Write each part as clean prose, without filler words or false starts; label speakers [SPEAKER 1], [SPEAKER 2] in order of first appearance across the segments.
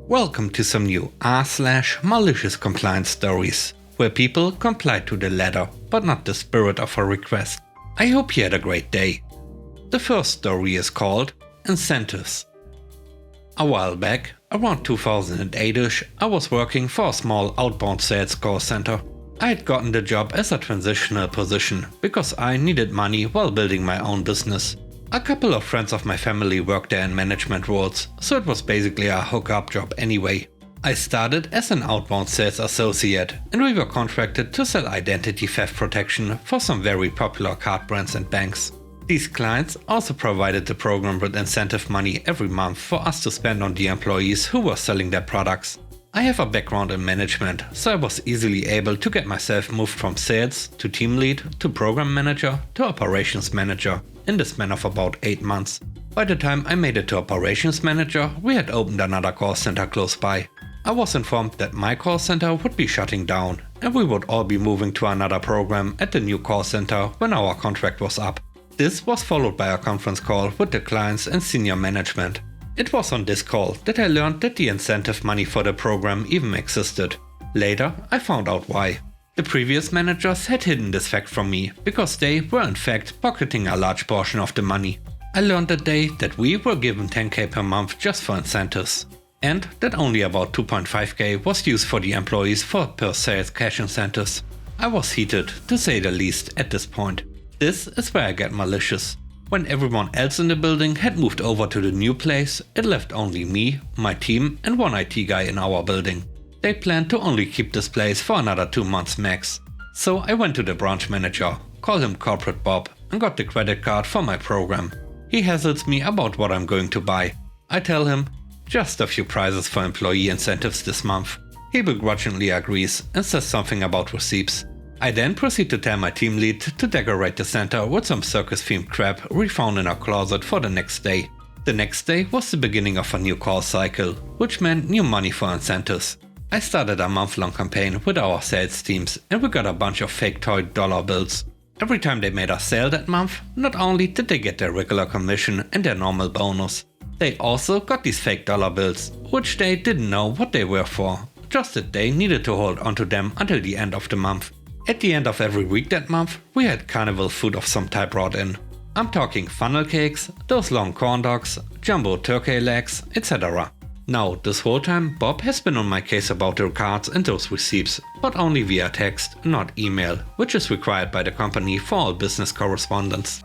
[SPEAKER 1] Welcome to some new r/malicious compliance stories, where people comply to the letter, but not the spirit of a request. I hope you had a great day. The first story is called Incentives. A while back, around 2008ish, I was working for a small outbound sales call center. I had gotten the job as a transitional position because I needed money while building my own business. A couple of friends of my family worked there in management roles, so it was basically a hookup job anyway. I started as an outbound sales associate, and we were contracted to sell identity theft protection for some very popular card brands and banks. These clients also provided the program with incentive money every month for us to spend on the employees who were selling their products. I have a background in management, so I was easily able to get myself moved from sales to team lead to program manager to operations manager in the span of about 8 months. By the time I made it to operations manager, we had opened another call center close by. I was informed that my call center would be shutting down and we would all be moving to another program at the new call center when our contract was up. This was followed by a conference call with the clients and senior management. It was on this call that I learned that the incentive money for the program even existed. Later, I found out why. The previous managers had hidden this fact from me because they were in fact pocketing a large portion of the money. I learned that day that we were given 10k per month just for incentives, and that only about 2.5k was used for the employees for per sales cash incentives. I was heated, to say the least, at this point. This is where I get malicious. When everyone else in the building had moved over to the new place, it left only me, my team and one IT guy in our building. They planned to only keep this place for another 2 months max. So I went to the branch manager, called him Corporate Bob, and got the credit card for my program. He hassles me about what I'm going to buy. I tell him, just a few prizes for employee incentives this month. He begrudgingly agrees and says something about receipts. I then proceed to tell my team lead to decorate the center with some circus-themed crap we found in our closet for the next day. The next day was the beginning of a new call cycle, which meant new money for incentives. I started a month-long campaign with our sales teams and we got a bunch of fake toy dollar bills. Every time they made a sale that month, not only did they get their regular commission and their normal bonus, they also got these fake dollar bills, which they didn't know what they were for, just that they needed to hold onto them until the end of the month. At the end of every week that month, we had carnival food of some type brought in. I'm talking funnel cakes, those long corn dogs, jumbo turkey legs, etc. Now, this whole time Bob has been on my case about the cards and those receipts, but only via text, not email, which is required by the company for all business correspondence.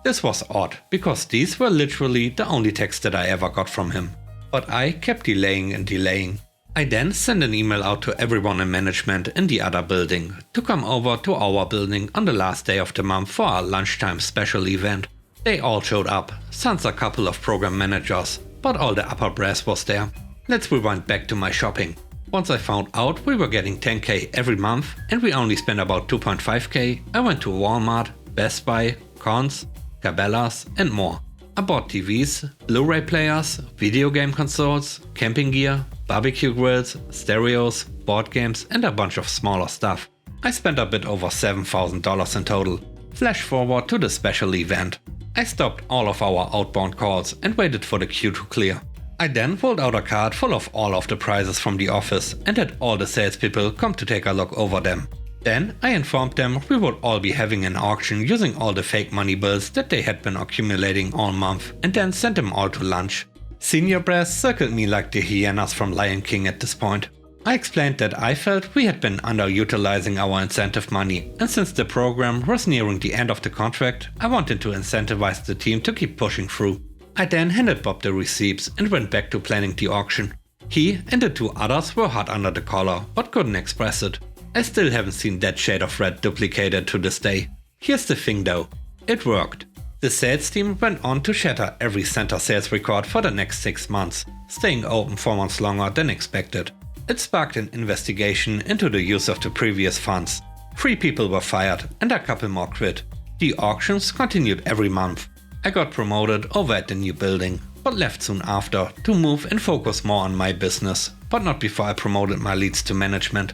[SPEAKER 1] This was odd, because these were literally the only texts that I ever got from him. But I kept delaying and delaying. I then sent an email out to everyone in management in the other building to come over to our building on the last day of the month for our lunchtime special event. They all showed up, sans a couple of program managers, but all the upper brass was there. Let's rewind back to my shopping. Once I found out we were getting 10k every month and we only spent about 2.5k, I went to Walmart, Best Buy, Cons, Cabela's and more. I bought TVs, Blu-ray players, video game consoles, camping gear, barbecue grills, stereos, board games and a bunch of smaller stuff. I spent a bit over $7,000 in total. Flash forward to the special event. I stopped all of our outbound calls and waited for the queue to clear. I then pulled out a card full of all of the prizes from the office and had all the salespeople come to take a look over them. Then I informed them we would all be having an auction using all the fake money bills that they had been accumulating all month, and then sent them all to lunch. Senior brass circled me like the hyenas from Lion King at this point. I explained that I felt we had been underutilizing our incentive money, and since the program was nearing the end of the contract, I wanted to incentivize the team to keep pushing through. I then handed Bob the receipts and went back to planning the auction. He and the 2 others were hot under the collar, but couldn't express it. I still haven't seen that shade of red duplicated to this day. Here's the thing though, it worked. The sales team went on to shatter every center sales record for the next 6 months, staying open 4 months longer than expected. It sparked an investigation into the use of the previous funds. 3 people were fired and a couple more quit. The auctions continued every month. I got promoted over at the new building, but left soon after to move and focus more on my business, but not before I promoted my leads to management.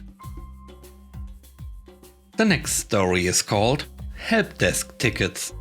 [SPEAKER 1] The next story is called Help Desk Tickets.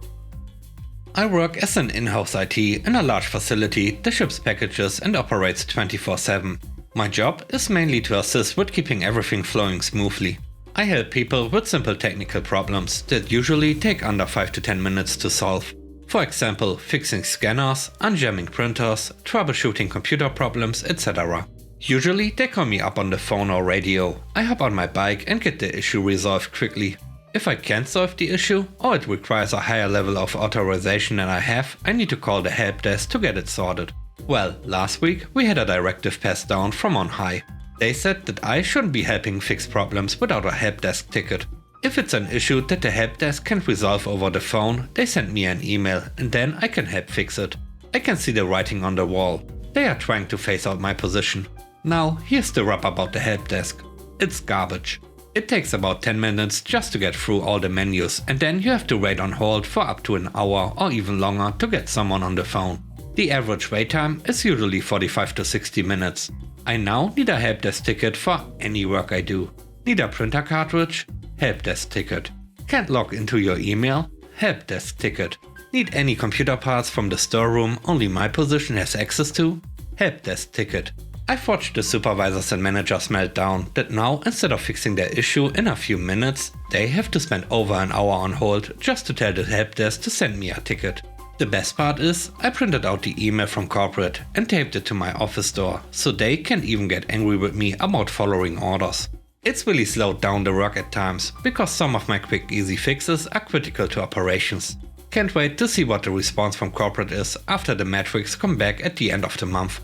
[SPEAKER 1] I work as an in-house IT in a large facility that ships packages and operates 24/7. My job is mainly to assist with keeping everything flowing smoothly. I help people with simple technical problems that usually take under 5 to 10 minutes to solve. For example, fixing scanners, unjamming printers, troubleshooting computer problems, etc. Usually they call me up on the phone or radio. I hop on my bike and get the issue resolved quickly. If I can't solve the issue or it requires a higher level of authorization than I have, I need to call the help desk to get it sorted. Well, last week we had a directive passed down from on high. They said that I shouldn't be helping fix problems without a help desk ticket. If it's an issue that the help desk can't resolve over the phone, they send me an email and then I can help fix it. I can see the writing on the wall. They are trying to phase out my position. Now here's the rub about the help desk. It's garbage. It takes about 10 minutes just to get through all the menus and then you have to wait on hold for up to an hour or even longer to get someone on the phone. The average wait time is usually 45 to 60 minutes. I now need a help desk ticket for any work I do. Need a printer cartridge? Help desk ticket. Can't log into your email? Help desk ticket. Need any computer parts from the storeroom only my position has access to? Help desk ticket. I've watched the supervisors and managers melt down that now instead of fixing their issue in a few minutes, they have to spend over an hour on hold just to tell the help desk to send me a ticket. The best part is, I printed out the email from corporate and taped it to my office door, so they can't even get angry with me about following orders. It's really slowed down the work at times, because some of my quick easy fixes are critical to operations. Can't wait to see what the response from corporate is after the metrics come back at the end of the month.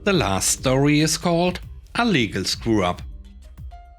[SPEAKER 1] The last story is called A Legal Screw-Up.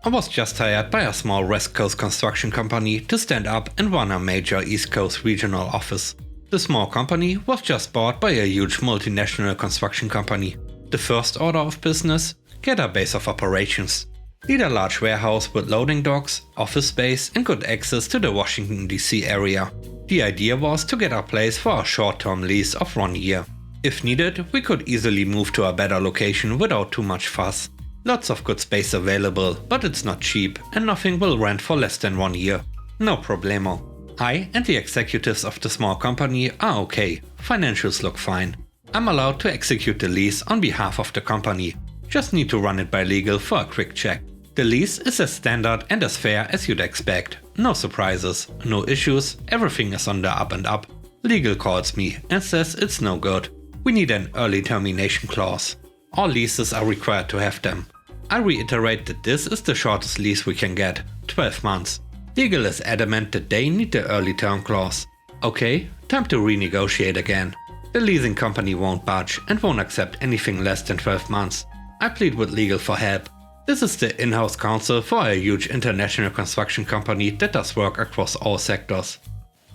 [SPEAKER 1] I was just hired by a small West Coast construction company to stand up and run a major East Coast regional office. The small company was just bought by a huge multinational construction company. The first order of business: get a base of operations. Need a large warehouse with loading docks, office space and good access to the Washington DC area. The idea was to get a place for a short-term lease of 1 year. If needed, we could easily move to a better location without too much fuss. Lots of good space available, but it's not cheap and nothing will rent for less than 1 year. No problemo. I and the executives of the small company are okay. Financials look fine. I'm allowed to execute the lease on behalf of the company. Just need to run it by legal for a quick check. The lease is as standard and as fair as you'd expect. No surprises, no issues, everything is on the up and up. Legal calls me and says it's no good. We need an early termination clause. All leases are required to have them. I reiterate that this is the shortest lease we can get, 12 months. Legal is adamant that they need the early term clause. Okay, time to renegotiate again. The leasing company won't budge and won't accept anything less than 12 months. I plead with legal for help. This is the in-house counsel for a huge international construction company that does work across all sectors.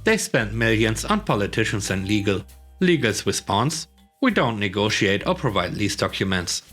[SPEAKER 1] They spend millions on politicians and legal. Legal's response: we don't negotiate or provide lease documents.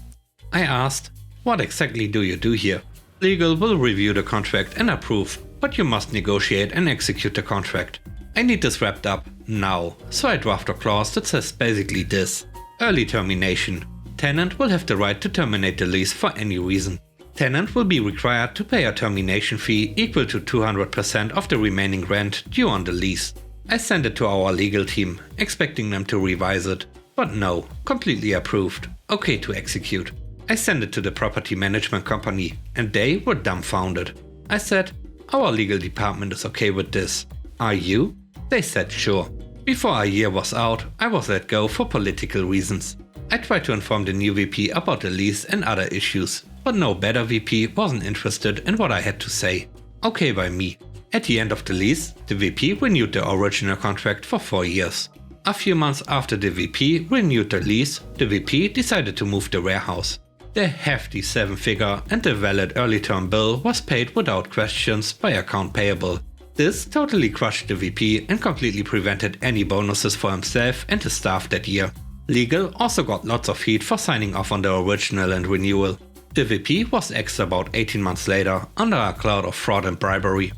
[SPEAKER 1] I asked, what exactly do you do here? Legal will review the contract and approve, but you must negotiate and execute the contract. I need this wrapped up now, so I draft a clause that says basically this: early termination. Tenant will have the right to terminate the lease for any reason. Tenant will be required to pay a termination fee equal to 200% of the remaining rent due on the lease. I send it to our legal team, expecting them to revise it. But no, completely approved, okay to execute. I sent it to the property management company and they were dumbfounded. I said, our legal department is okay with this. Are you? They said sure. Before a year was out, I was let go for political reasons. I tried to inform the new VP about the lease and other issues, but no better VP wasn't interested in what I had to say. Okay by me. At the end of the lease, the VP renewed the original contract for 4 years. A few months after the VP renewed the lease, the VP decided to move the warehouse. The hefty 7-figure and the valid early term bill was paid without questions by account payable. This totally crushed the VP and completely prevented any bonuses for himself and his staff that year. Legal also got lots of heat for signing off on the original and renewal. The VP was axed about 18 months later under a cloud of fraud and bribery.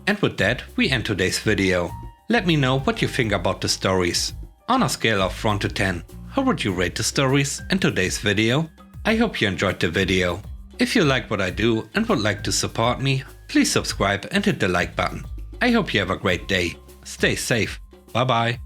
[SPEAKER 1] And with that, we end today's video. Let me know what you think about the stories. On a scale of 1 to 10, how would you rate the stories in today's video? I hope you enjoyed the video. If you like what I do and would like to support me, please subscribe and hit the like button. I hope you have a great day. Stay safe. Bye bye.